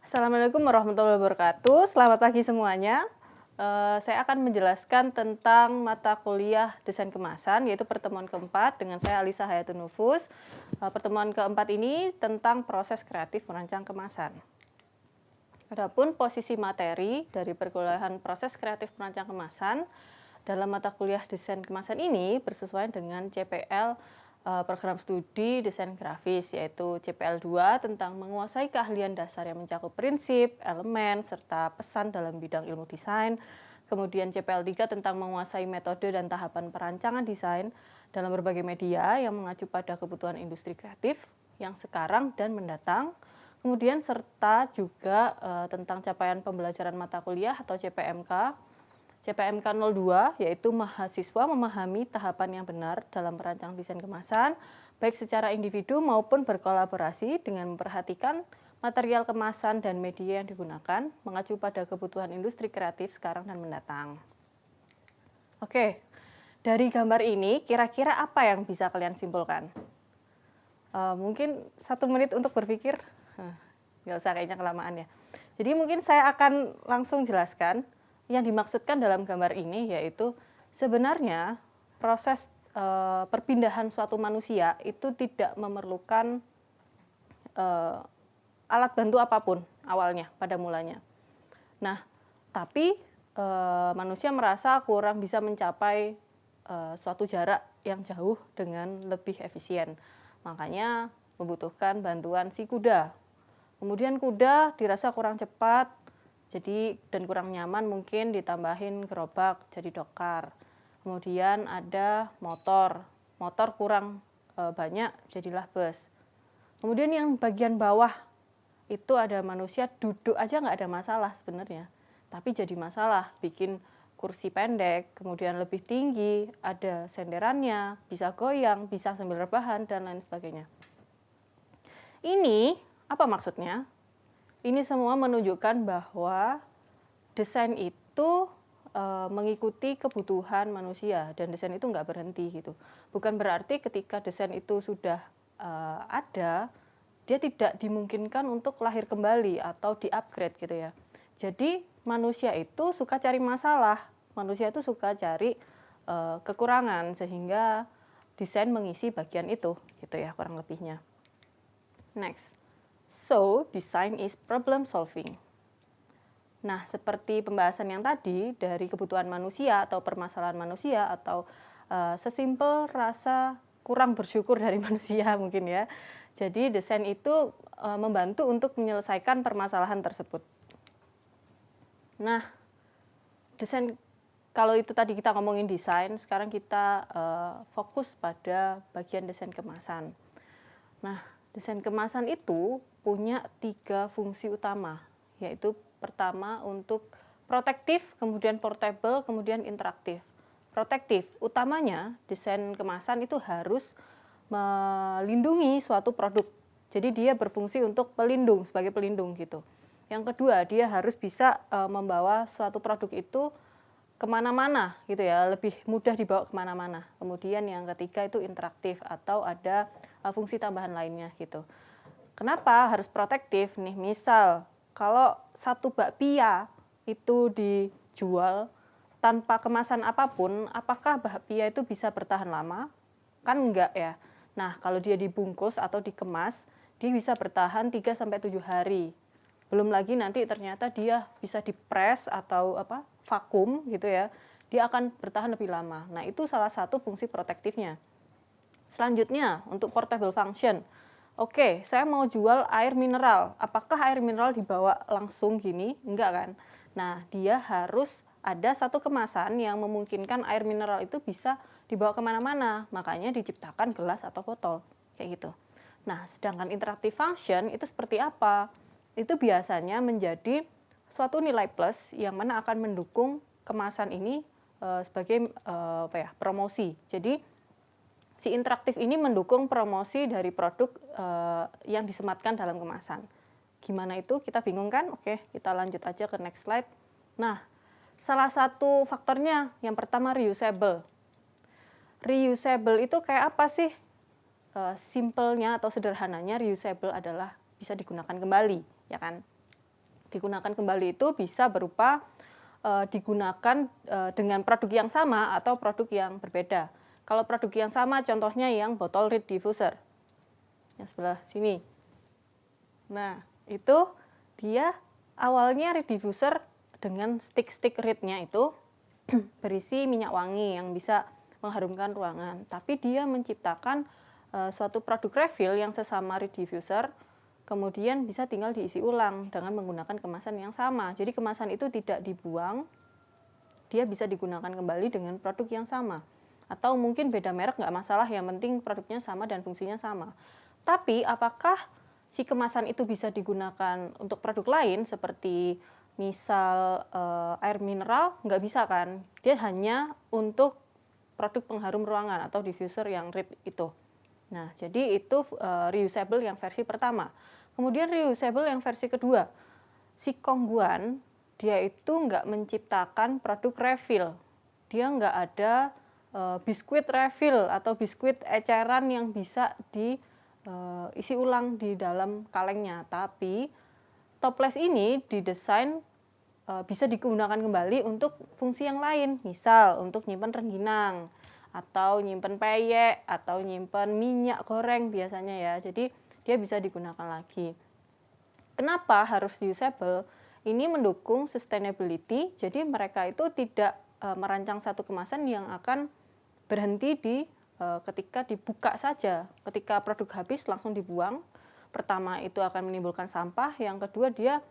Assalamualaikum warahmatullahi wabarakatuh. Selamat pagi semuanya. Saya akan menjelaskan tentang mata kuliah desain kemasan, yaitu pertemuan keempat dengan saya Alisa Hayatun Nufus. Pertemuan keempat ini tentang proses kreatif merancang kemasan. Adapun posisi materi dari perkuliahan proses kreatif merancang kemasan dalam mata kuliah desain kemasan ini bersesuaian dengan CPL program studi desain grafis, yaitu CPL 2 tentang menguasai keahlian dasar yang mencakup prinsip, elemen, serta pesan dalam bidang ilmu desain. Kemudian CPL 3 tentang menguasai metode dan tahapan perancangan desain dalam berbagai media yang mengacu pada kebutuhan industri kreatif yang sekarang dan mendatang. Kemudian serta juga tentang capaian pembelajaran mata kuliah atau CPMK. CPMK 02 yaitu mahasiswa memahami tahapan yang benar dalam merancang desain kemasan, baik secara individu maupun berkolaborasi dengan memperhatikan material kemasan dan media yang digunakan, mengacu pada kebutuhan industri kreatif sekarang dan mendatang. Oke, dari gambar ini kira-kira apa yang bisa kalian simpulkan? Mungkin 1 menit untuk berpikir, nggak usah kayaknya kelamaan ya. Jadi mungkin saya akan langsung jelaskan. Yang dimaksudkan dalam gambar ini yaitu sebenarnya proses perpindahan suatu manusia itu tidak memerlukan alat bantu apapun awalnya pada mulanya. Nah, tapi manusia merasa kurang bisa mencapai suatu jarak yang jauh dengan lebih efisien. Makanya membutuhkan bantuan si kuda. Kemudian kuda dirasa kurang cepat, dan kurang nyaman, mungkin ditambahin gerobak jadi dokar. Kemudian ada motor kurang banyak, jadilah bus. Kemudian yang bagian bawah itu ada manusia duduk aja nggak ada masalah sebenarnya, tapi jadi masalah, bikin kursi pendek, kemudian lebih tinggi, ada senderannya, bisa goyang, bisa sambil rebahan, dan lain sebagainya. Ini apa maksudnya? Ini semua menunjukkan bahwa desain itu mengikuti kebutuhan manusia, dan desain itu nggak berhenti gitu. Bukan berarti ketika desain itu sudah ada, dia tidak dimungkinkan untuk lahir kembali atau di-upgrade gitu ya. Jadi manusia itu suka cari masalah, manusia itu suka cari kekurangan, sehingga desain mengisi bagian itu gitu ya kurang lebihnya. Next. So, design is problem solving. Nah, seperti pembahasan yang tadi, dari kebutuhan manusia atau permasalahan manusia atau sesimpel rasa kurang bersyukur dari manusia mungkin ya. Jadi desain itu membantu untuk menyelesaikan permasalahan tersebut. Nah, desain, kalau itu tadi kita ngomongin desain, sekarang kita fokus pada bagian desain kemasan. Nah, desain kemasan itu punya 3 fungsi utama, yaitu pertama untuk protektif, kemudian portable, kemudian interaktif. Protektif, utamanya desain kemasan itu harus melindungi suatu produk. Jadi dia berfungsi untuk pelindung, sebagai pelindung gitu. Yang kedua, dia harus bisa membawa suatu produk itu kemana-mana gitu ya, lebih mudah dibawa kemana-mana. Kemudian yang ketiga itu interaktif atau ada fungsi tambahan lainnya gitu. Kenapa harus protektif nih? Misal kalau satu bakpia itu dijual tanpa kemasan apapun, apakah bakpia itu bisa bertahan lama? Kan enggak ya. Nah, kalau dia dibungkus atau dikemas, dia bisa bertahan 3-7 hari. Belum lagi nanti ternyata dia bisa dipres atau vakum gitu ya, dia akan bertahan lebih lama. Nah, itu salah satu fungsi protektifnya. Selanjutnya, untuk portable function. Oke, saya mau jual air mineral. Apakah air mineral dibawa langsung gini? Enggak kan? Nah, dia harus ada satu kemasan yang memungkinkan air mineral itu bisa dibawa kemana-mana. Makanya diciptakan gelas atau botol, kayak gitu. Nah, sedangkan interactive function itu seperti apa? Itu biasanya menjadi suatu nilai plus yang mana akan mendukung kemasan ini sebagai promosi. Jadi si interaktif ini mendukung promosi dari produk yang disematkan dalam kemasan. Gimana itu? Kita bingung kan? Oke, kita lanjut aja ke next slide. Nah, salah satu faktornya yang pertama reusable. Reusable itu kayak apa sih? Simpelnya atau sederhananya reusable adalah bisa digunakan kembali, ya kan? Digunakan kembali itu bisa berupa digunakan dengan produk yang sama atau produk yang berbeda. Kalau produk yang sama contohnya yang botol reed diffuser yang sebelah sini. Nah, itu dia awalnya reed diffuser dengan stick reednya itu berisi minyak wangi yang bisa mengharumkan ruangan. Tapi dia menciptakan suatu produk refill yang sesama reed diffuser, kemudian bisa tinggal diisi ulang dengan menggunakan kemasan yang sama. Jadi kemasan itu tidak dibuang, dia bisa digunakan kembali dengan produk yang sama. Atau mungkin beda merek nggak masalah, yang penting produknya sama dan fungsinya sama. Tapi apakah si kemasan itu bisa digunakan untuk produk lain seperti misal air mineral? Nggak bisa kan, dia hanya untuk produk pengharum ruangan atau diffuser yang reed itu. Nah, jadi itu reusable yang versi pertama. Kemudian reusable yang versi kedua, si Kongguan dia itu nggak menciptakan produk refill. Dia nggak ada biskuit refill atau biskuit eceran yang bisa diisi ulang di dalam kalengnya. Tapi toples ini didesain bisa digunakan kembali untuk fungsi yang lain. Misal untuk nyimpan rengginang, atau nyimpan peyek, atau nyimpan minyak goreng biasanya ya. Jadi dia bisa digunakan lagi. Kenapa harus reusable? Ini mendukung sustainability, jadi mereka itu tidak merancang satu kemasan yang akan berhenti ketika dibuka saja. Ketika produk habis langsung dibuang. Pertama itu akan menimbulkan sampah, yang kedua dia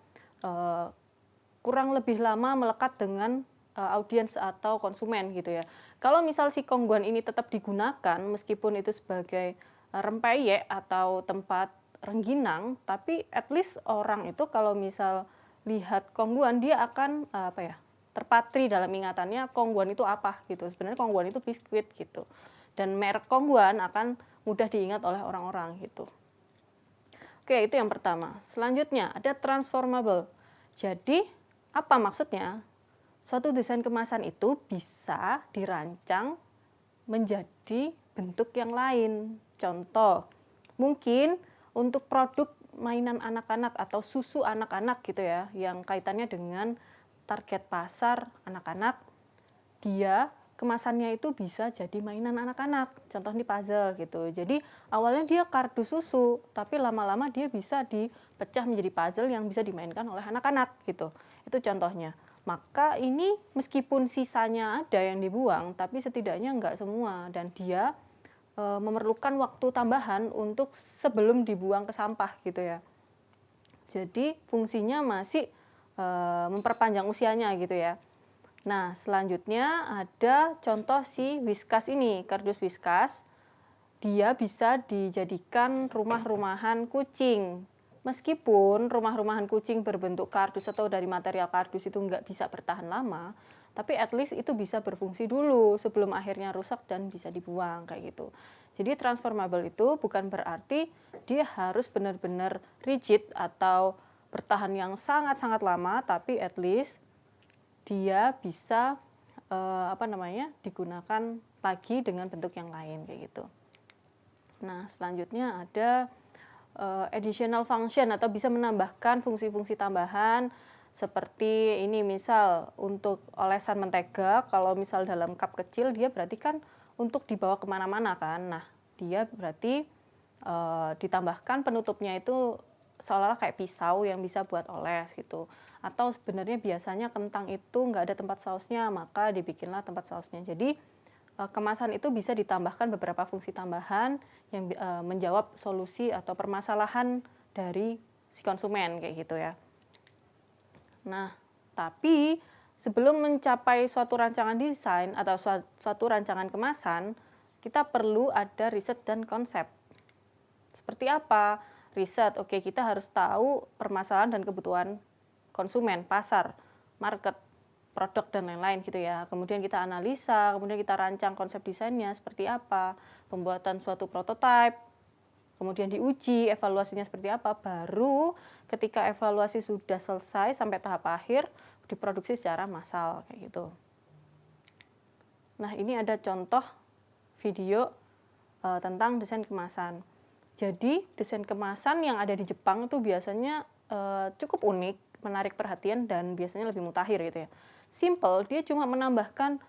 kurang lebih lama melekat dengan audiens atau konsumen gitu ya. Kalau misal si Kongguan ini tetap digunakan meskipun itu sebagai rempeyek atau tempat rengginang, tapi at least orang itu kalau misal lihat Kongguan dia akan terpatri dalam ingatannya Kongguan itu apa gitu. Sebenarnya Kongguan itu biskuit gitu. Dan merek Kongguan akan mudah diingat oleh orang-orang gitu. Oke, itu yang pertama. Selanjutnya ada transformable. Jadi apa maksudnya? Suatu desain kemasan itu bisa dirancang menjadi bentuk yang lain. Contoh, mungkin untuk produk mainan anak-anak atau susu anak-anak gitu ya, yang kaitannya dengan target pasar anak-anak, dia kemasannya itu bisa jadi mainan anak-anak. Contoh ini puzzle gitu. Jadi awalnya dia kardus susu, tapi lama-lama dia bisa dipecah menjadi puzzle yang bisa dimainkan oleh anak-anak gitu. Itu contohnya. Maka ini meskipun sisanya ada yang dibuang, tapi setidaknya enggak semua, dan dia memerlukan waktu tambahan untuk sebelum dibuang ke sampah gitu ya. Jadi fungsinya masih memperpanjang usianya gitu ya. Nah, selanjutnya ada contoh si Whiskas ini, kardus Whiskas. Dia bisa dijadikan rumah-rumahan kucing. Meskipun rumah-rumahan kucing berbentuk kardus atau dari material kardus itu nggak bisa bertahan lama, tapi at least itu bisa berfungsi dulu sebelum akhirnya rusak dan bisa dibuang kayak gitu. Jadi transformable itu bukan berarti dia harus benar-benar rigid atau bertahan yang sangat-sangat lama, tapi at least dia bisa digunakan lagi dengan bentuk yang lain kayak gitu. Nah, selanjutnya ada additional function atau bisa menambahkan fungsi-fungsi tambahan seperti ini, misal untuk olesan mentega, kalau misal dalam cup kecil dia berarti kan untuk dibawa kemana-mana kan. Nah, dia berarti ditambahkan penutupnya itu seolah-olah kayak pisau yang bisa buat oles gitu. Atau sebenarnya biasanya kentang itu nggak ada tempat sausnya, maka dibikinlah tempat sausnya. Jadi kemasan itu bisa ditambahkan beberapa fungsi tambahan yang menjawab solusi atau permasalahan dari si konsumen kayak gitu ya. Nah, tapi sebelum mencapai suatu rancangan desain atau suatu rancangan kemasan, kita perlu ada riset dan konsep. Seperti apa? Riset, oke, kita harus tahu permasalahan dan kebutuhan konsumen, pasar, market, produk dan lain-lain gitu ya. Kemudian kita analisa, kemudian kita rancang konsep desainnya seperti apa, pembuatan suatu prototipe, kemudian diuji, evaluasinya seperti apa, baru ketika evaluasi sudah selesai sampai tahap akhir, diproduksi secara massal kayak gitu. Nah, ini ada contoh video tentang desain kemasan. Jadi, desain kemasan yang ada di Jepang itu biasanya cukup unik menarik perhatian dan biasanya lebih mutakhir gitu ya. Simple, dia cuma menambahkan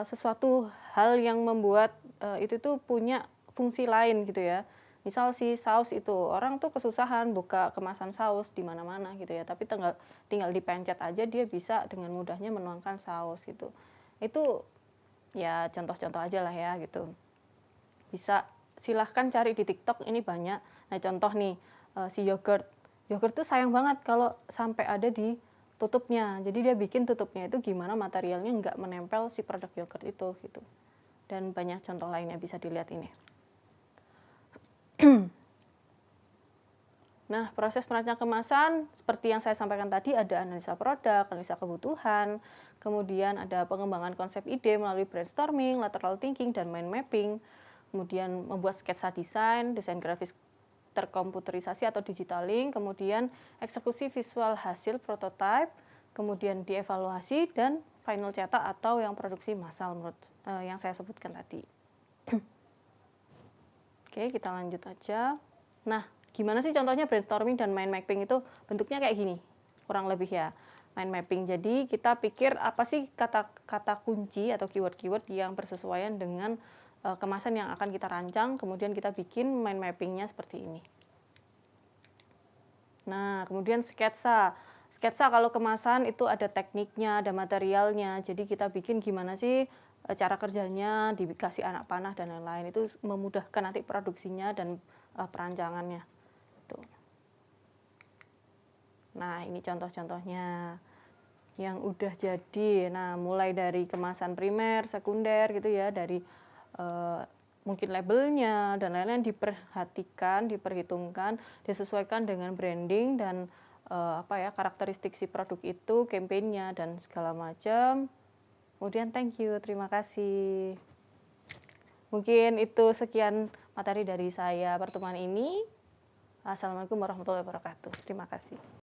sesuatu hal yang membuat itu tuh punya fungsi lain gitu ya. Misal si saus itu, orang tuh kesusahan buka kemasan saus di mana-mana gitu ya, tapi tinggal tinggal dipencet aja dia bisa dengan mudahnya menuangkan saus gitu. Itu ya contoh-contoh aja lah ya gitu. Bisa silahkan cari di TikTok, ini banyak. Nah contoh nih, si yogurt. Yogurt tuh sayang banget kalau sampai ada di tutupnya. Jadi dia bikin tutupnya itu gimana materialnya nggak menempel si produk yogurt itu gitu. Dan banyak contoh lainnya bisa dilihat ini. Nah, proses perancang kemasan seperti yang saya sampaikan tadi, ada analisa produk, analisa kebutuhan, kemudian ada pengembangan konsep ide melalui brainstorming, lateral thinking, dan mind mapping, kemudian membuat sketsa desain, desain grafis terkomputerisasi atau digitaling, kemudian eksekusi visual hasil prototype, kemudian dievaluasi, dan final cetak atau yang produksi massal menurut yang saya sebutkan tadi. Oke, kita lanjut aja. Nah, gimana sih contohnya brainstorming dan mind mapping itu? Bentuknya kayak gini, kurang lebih ya. Mind mapping, jadi kita pikir apa sih kata-kata kunci atau keyword-keyword yang bersesuaian dengan kemasan yang akan kita rancang, kemudian kita bikin mind mappingnya seperti ini. Nah, kemudian sketsa. Sketsa kalau kemasan itu ada tekniknya, ada materialnya, jadi kita bikin gimana sih cara kerjanya, dikasih anak panah dan lain-lain, itu memudahkan nanti produksinya dan perancangannya. Tuh. Nah, ini contoh-contohnya yang udah jadi. Nah, mulai dari kemasan primer, sekunder gitu ya, dari mungkin labelnya dan lain-lain diperhatikan, diperhitungkan, disesuaikan dengan branding dan karakteristik si produk itu, campaign-nya dan segala macam. Kemudian thank you, terima kasih. Mungkin itu sekian materi dari saya pertemuan ini. Assalamualaikum warahmatullahi wabarakatuh. Terima kasih.